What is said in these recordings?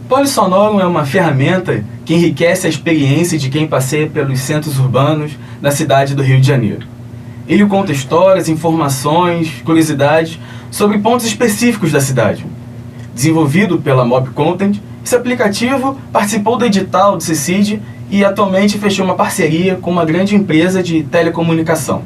Polisonoro é uma ferramenta que enriquece a experiência de quem passeia pelos centros urbanos da cidade do Rio de Janeiro. Ele conta histórias, informações, curiosidades sobre pontos específicos da cidade. Desenvolvido pela Mob Content, esse aplicativo participou do edital do CICID e atualmente fechou uma parceria com uma grande empresa de telecomunicação.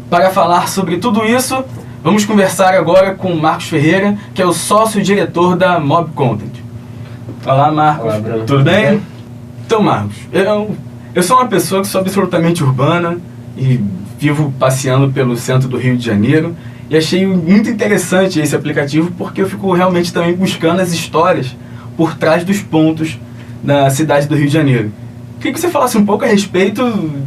Para falar sobre tudo isso, vamos conversar agora com Marcos Ferreira, que é o sócio-diretor da Mob Content. Olá, Marcos. Olá, Bruno. Tudo bem? Então, Marcos, eu sou uma pessoa que sou absolutamente urbana e vivo passeando pelo centro do Rio de Janeiro e achei muito interessante esse aplicativo porque eu fico realmente também buscando as histórias por trás dos pontos da cidade do Rio de Janeiro. Queria que você falasse um pouco a respeito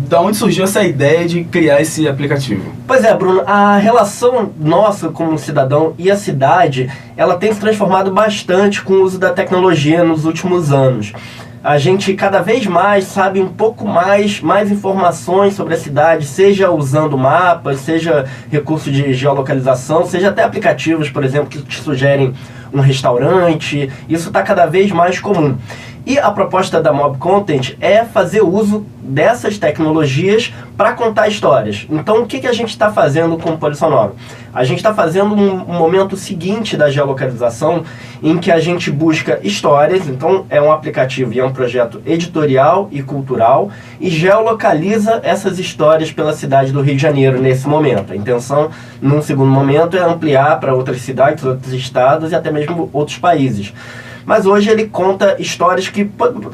de onde surgiu essa ideia de criar esse aplicativo. Pois é, Bruno, a relação nossa como cidadão e a cidade, ela tem se transformado bastante com o uso da tecnologia nos últimos anos. A gente cada vez mais sabe um pouco mais informações sobre a cidade, seja usando mapas, seja recurso de geolocalização, seja até aplicativos, por exemplo, que te sugerem um restaurante. Isso está cada vez mais comum. E a proposta da Mob Content é fazer uso dessas tecnologias para contar histórias. Então, o que a gente está fazendo com o Polisonoro? A gente está fazendo um momento seguinte da geolocalização, em que a gente busca histórias. Então, é um aplicativo e é um projeto editorial e cultural, e geolocaliza essas histórias pela cidade do Rio de Janeiro nesse momento. A intenção, num segundo momento, é ampliar para outras cidades, outros estados e até mesmo outros países. Mas hoje ele conta histórias que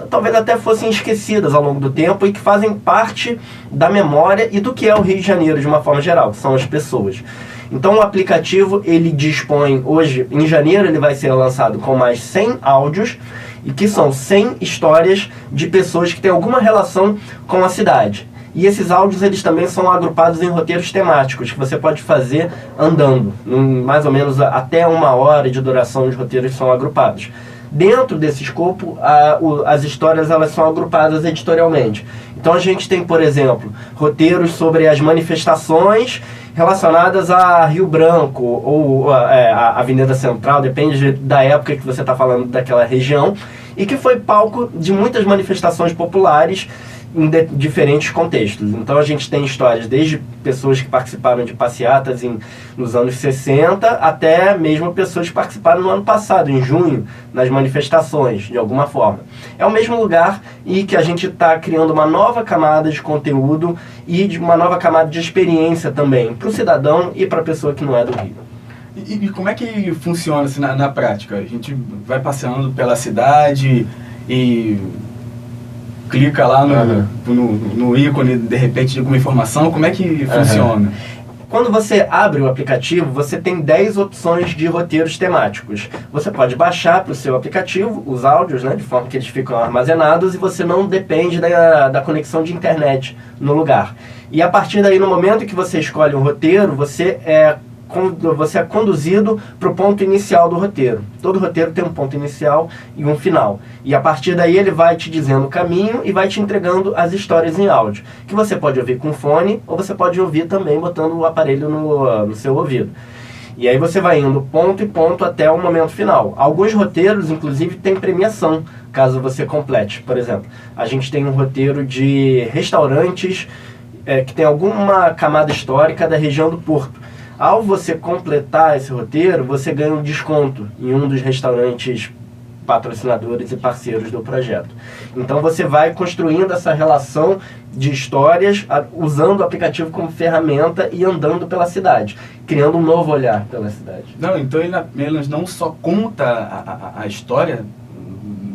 talvez até fossem esquecidas ao longo do tempo e que fazem parte da memória e do que é o Rio de Janeiro de uma forma geral, que são as pessoas. Então o aplicativo, ele dispõe hoje, em janeiro ele vai ser lançado com mais 100 áudios, e que são 100 histórias de pessoas que têm alguma relação com a cidade. E esses áudios, eles também são agrupados em roteiros temáticos, que você pode fazer andando. Mais ou menos até 1 hora de duração os roteiros são agrupados. Dentro desse escopo, as histórias elas são agrupadas editorialmente. Então a gente tem, por exemplo, roteiros sobre as manifestações relacionadas a Rio Branco ou a Avenida Central, depende da época que você está falando daquela região, e que foi palco de muitas manifestações populares em diferentes contextos. Então a gente tem histórias desde pessoas que participaram de passeatas nos anos 60 até mesmo pessoas que participaram no ano passado, em junho, nas manifestações, de alguma forma. É o mesmo lugar e que a gente está criando uma nova camada de conteúdo e de uma nova camada de experiência também, para o cidadão e para a pessoa que não é do Rio. E como é que funciona assim, na prática? A gente vai passeando pela cidade e clica lá no ícone, de repente, de alguma informação. Como é que funciona? Quando você abre o aplicativo, você tem 10 opções de roteiros temáticos. Você pode baixar para o seu aplicativo os áudios, né, de forma que eles ficam armazenados e você não depende da conexão de internet no lugar. E a partir daí, no momento que você escolhe um roteiro, você é conduzido para o ponto inicial do roteiro. Todo roteiro tem um ponto inicial e um final. E a partir daí ele vai te dizendo o caminho e vai te entregando as histórias em áudio, que você pode ouvir com fone ou você pode ouvir também botando o aparelho no seu ouvido. E aí você vai indo ponto e ponto até o momento final. Alguns roteiros, inclusive, têm premiação, caso você complete. Por exemplo, a gente tem um roteiro de restaurantes que tem alguma camada histórica da região do Porto. Ao você completar esse roteiro, você ganha um desconto em um dos restaurantes patrocinadores e parceiros do projeto. Então você vai construindo essa relação de histórias usando o aplicativo como ferramenta e andando pela cidade, criando um novo olhar pela cidade. Não, então ele não só conta a história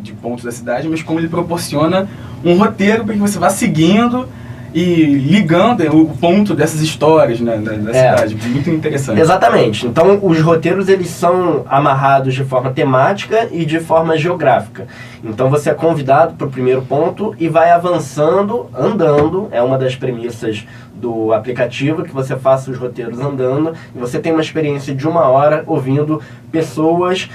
de pontos da cidade, mas como ele proporciona um roteiro para que você vá seguindo e ligando o ponto dessas histórias, né, da cidade. Muito interessante. Exatamente. Então, os roteiros eles são amarrados de forma temática e de forma geográfica. Então, você é convidado para o primeiro ponto e vai avançando, andando. É uma das premissas do aplicativo, que você faça os roteiros andando. E você tem uma experiência de 1 hora ouvindo pessoas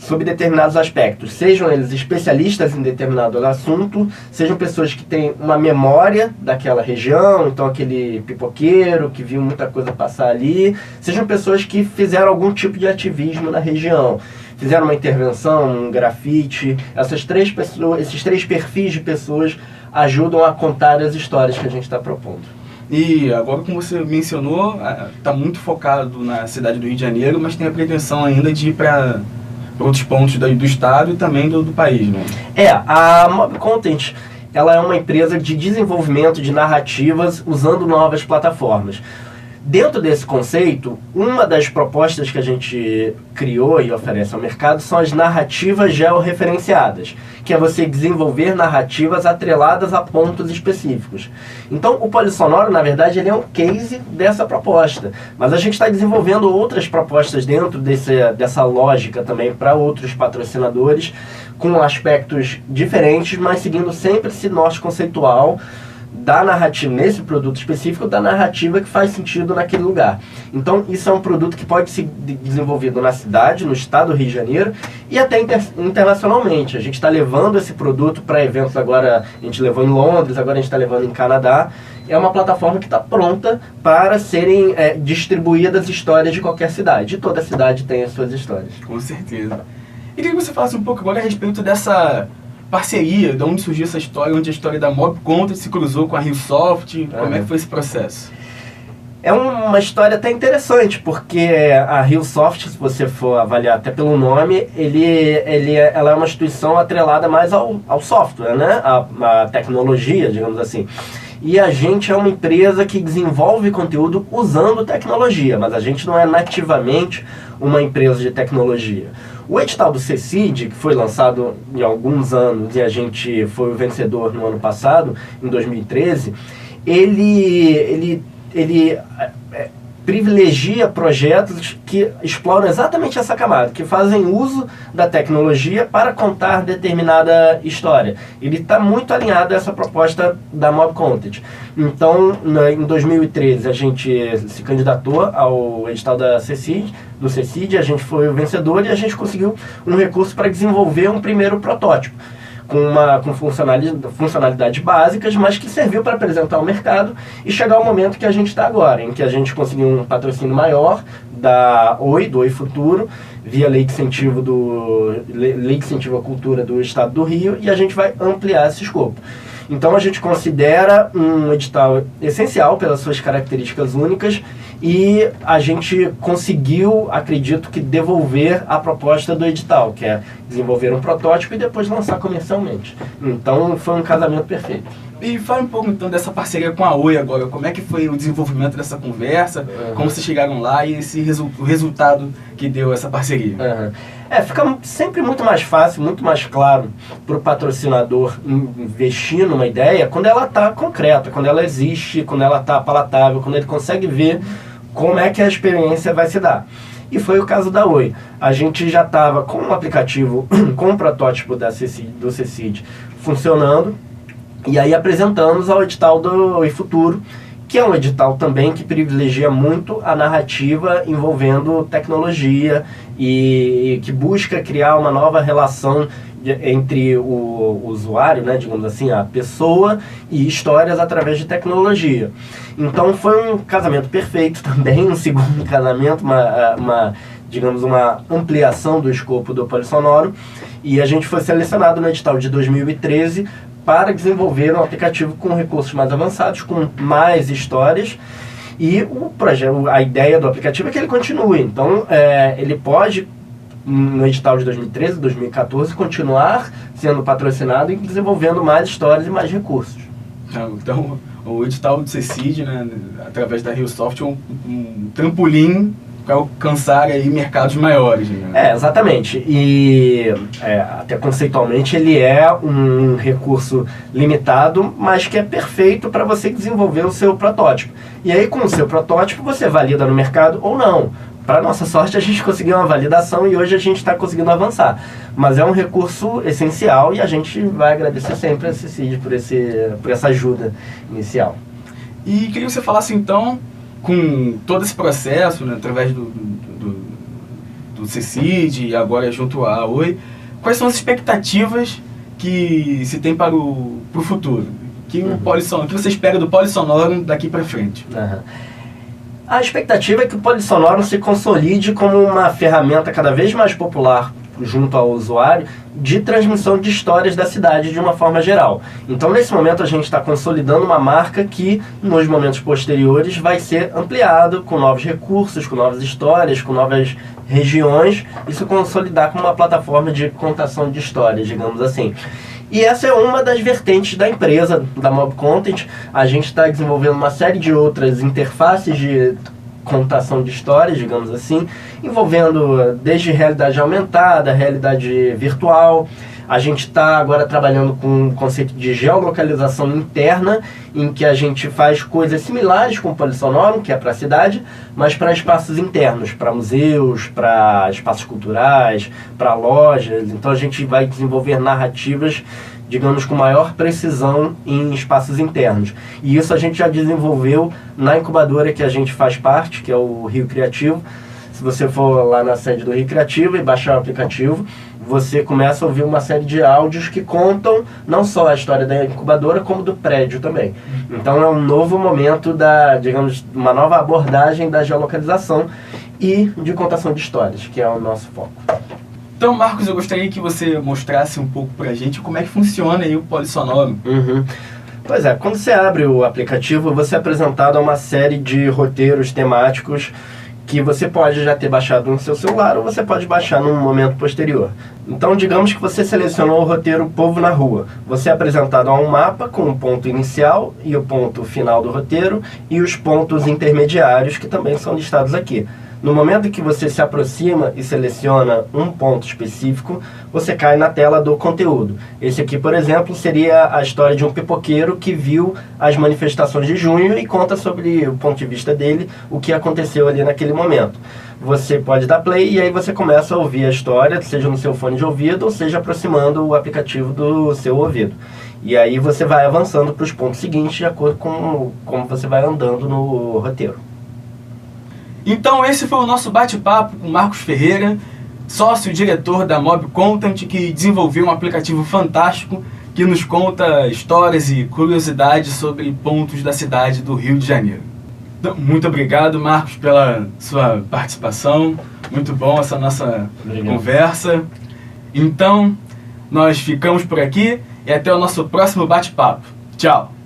sobre determinados aspectos, sejam eles especialistas em determinado assunto, sejam pessoas que têm uma memória daquela região, então aquele pipoqueiro que viu muita coisa passar ali, sejam pessoas que fizeram algum tipo de ativismo na região, fizeram uma intervenção, um grafite. Esses três perfis de pessoas ajudam a contar as histórias que a gente está propondo. E agora, como você mencionou, está muito focado na cidade do Rio de Janeiro, mas tem a pretensão ainda de ir para outros pontos do estado e também do país, né? A Mob Content, ela é uma empresa de desenvolvimento de narrativas usando novas plataformas. Dentro desse conceito, uma das propostas que a gente criou e oferece ao mercado são as narrativas georreferenciadas, que é você desenvolver narrativas atreladas a pontos específicos. Então, o Polissonoro, na verdade, ele é um case dessa proposta, mas a gente está desenvolvendo outras propostas dentro dessa lógica também para outros patrocinadores, com aspectos diferentes, mas seguindo sempre esse nosso conceitual da narrativa, nesse produto específico, da narrativa que faz sentido naquele lugar. Então, isso é um produto que pode ser desenvolvido na cidade, no estado do Rio de Janeiro e até internacionalmente. A gente está levando esse produto para eventos agora, a gente levou em Londres, agora a gente está levando em Canadá. É uma plataforma que está pronta para serem distribuídas histórias de qualquer cidade. E toda cidade tem as suas histórias. Com certeza. E queria que você falasse um pouco agora a respeito dessa parceria, de onde surgiu essa história, onde a história da Mob Content se cruzou com a RioSoft, como é que foi esse processo? É uma história até interessante, porque a RioSoft, se você for avaliar até pelo nome, ela é uma instituição atrelada mais ao software, né? A tecnologia, digamos assim. E a gente é uma empresa que desenvolve conteúdo usando tecnologia, mas a gente não é nativamente uma empresa de tecnologia. O edital do CECID, que foi lançado em alguns anos e a gente foi o vencedor no ano passado, em 2013, ele privilegia projetos que exploram exatamente essa camada, que fazem uso da tecnologia para contar determinada história. Ele está muito alinhado a essa proposta da Mob Content. Então, em 2013, a gente se candidatou ao edital do CECID, a gente foi o vencedor e a gente conseguiu um recurso para desenvolver um primeiro protótipo, com funcionalidades básicas, mas que serviu para apresentar ao mercado e chegar ao momento que a gente está agora, em que a gente conseguiu um patrocínio maior do Oi Futuro, via Lei de Incentivo à Cultura do Estado do Rio, e a gente vai ampliar esse escopo. Então a gente considera um edital essencial pelas suas características únicas e a gente conseguiu, acredito que, devolver a proposta do edital, que é desenvolver um protótipo e depois lançar comercialmente. Então foi um casamento perfeito. E fala um pouco então dessa parceria com a Oi agora, como é que foi o desenvolvimento dessa conversa, como vocês chegaram lá e o resultado que deu essa parceria. Fica sempre muito mais fácil, muito mais claro para o patrocinador investir numa ideia quando ela está concreta, quando ela existe, quando ela está palatável, quando ele consegue ver como é que a experiência vai se dar. E foi o caso da Oi. A gente já estava com um aplicativo, com um protótipo do CECID funcionando, e aí apresentamos ao edital do Oi Futuro, que é um edital também que privilegia muito a narrativa envolvendo tecnologia e que busca criar uma nova relação entre o usuário, né, digamos assim, a pessoa e histórias através de tecnologia. Então foi um casamento perfeito também, um segundo casamento, digamos, uma ampliação do escopo do Polissonoro, e a gente foi selecionado no edital de 2013 para desenvolver um aplicativo com recursos mais avançados, com mais histórias, e a ideia do aplicativo é que ele continue. Então, ele pode, no edital de 2013, 2014, continuar sendo patrocinado e desenvolvendo mais histórias e mais recursos. Então, o edital do CECID, né, através da RioSoft, é um trampolim para alcançar aí mercados maiores. Né? Exatamente. E até conceitualmente ele é um recurso limitado, mas que é perfeito para você desenvolver o seu protótipo. E aí com o seu protótipo você valida no mercado ou não. Para nossa sorte a gente conseguiu uma validação e hoje a gente está conseguindo avançar. Mas é um recurso essencial e a gente vai agradecer sempre a CECID por essa ajuda inicial. E queria que você falasse então, com todo esse processo, né, através do CECID e agora junto à Oi, quais são as expectativas que se tem para o futuro? Que você espera do Polissonoro daqui para frente? A expectativa é que o Polissonoro se consolide como uma ferramenta cada vez mais popular junto ao usuário de transmissão de histórias da cidade de uma forma geral. Então, nesse momento, a gente está consolidando uma marca que, nos momentos posteriores, vai ser ampliado com novos recursos, com novas histórias, com novas regiões, e se consolidar como uma plataforma de contação de histórias, digamos assim. E essa é uma das vertentes da empresa, da Mob Content. A gente está desenvolvendo uma série de outras interfaces de contação de histórias, digamos assim, envolvendo desde realidade aumentada, realidade virtual. A gente está agora trabalhando com o conceito de geolocalização interna, em que a gente faz coisas similares com o polissonômico, que é para a cidade, mas para espaços internos, para museus, para espaços culturais, para lojas. Então a gente vai desenvolver narrativas, digamos, com maior precisão em espaços internos. E isso a gente já desenvolveu na incubadora que a gente faz parte, que é o Rio Criativo. Se você for lá na sede do Rio Criativo e baixar o aplicativo, você começa a ouvir uma série de áudios que contam não só a história da incubadora, como do prédio também. Então é um novo momento digamos, uma nova abordagem da geolocalização e de contação de histórias, que é o nosso foco. Então, Marcos, eu gostaria que você mostrasse um pouco pra gente como é que funciona aí o polissonômico. Pois é, quando você abre o aplicativo, você é apresentado a uma série de roteiros temáticos que você pode já ter baixado no seu celular ou você pode baixar num momento posterior. Então, digamos que você selecionou o roteiro Povo na Rua. Você é apresentado a um mapa com o ponto inicial e o ponto final do roteiro e os pontos intermediários que também são listados aqui. No momento em que você se aproxima e seleciona um ponto específico, você cai na tela do conteúdo. Esse aqui, por exemplo, seria a história de um pipoqueiro que viu as manifestações de junho e conta sobre o ponto de vista dele, o que aconteceu ali naquele momento. Você pode dar play e aí você começa a ouvir a história, seja no seu fone de ouvido ou seja aproximando o aplicativo do seu ouvido. E aí você vai avançando para os pontos seguintes de acordo com como você vai andando no roteiro. Então esse foi o nosso bate-papo com Marcos Ferreira, sócio-diretor da Mob Content, que desenvolveu um aplicativo fantástico que nos conta histórias e curiosidades sobre pontos da cidade do Rio de Janeiro. Então, muito obrigado, Marcos, pela sua participação. Muito bom essa nossa conversa. Então, nós ficamos por aqui e até o nosso próximo bate-papo. Tchau!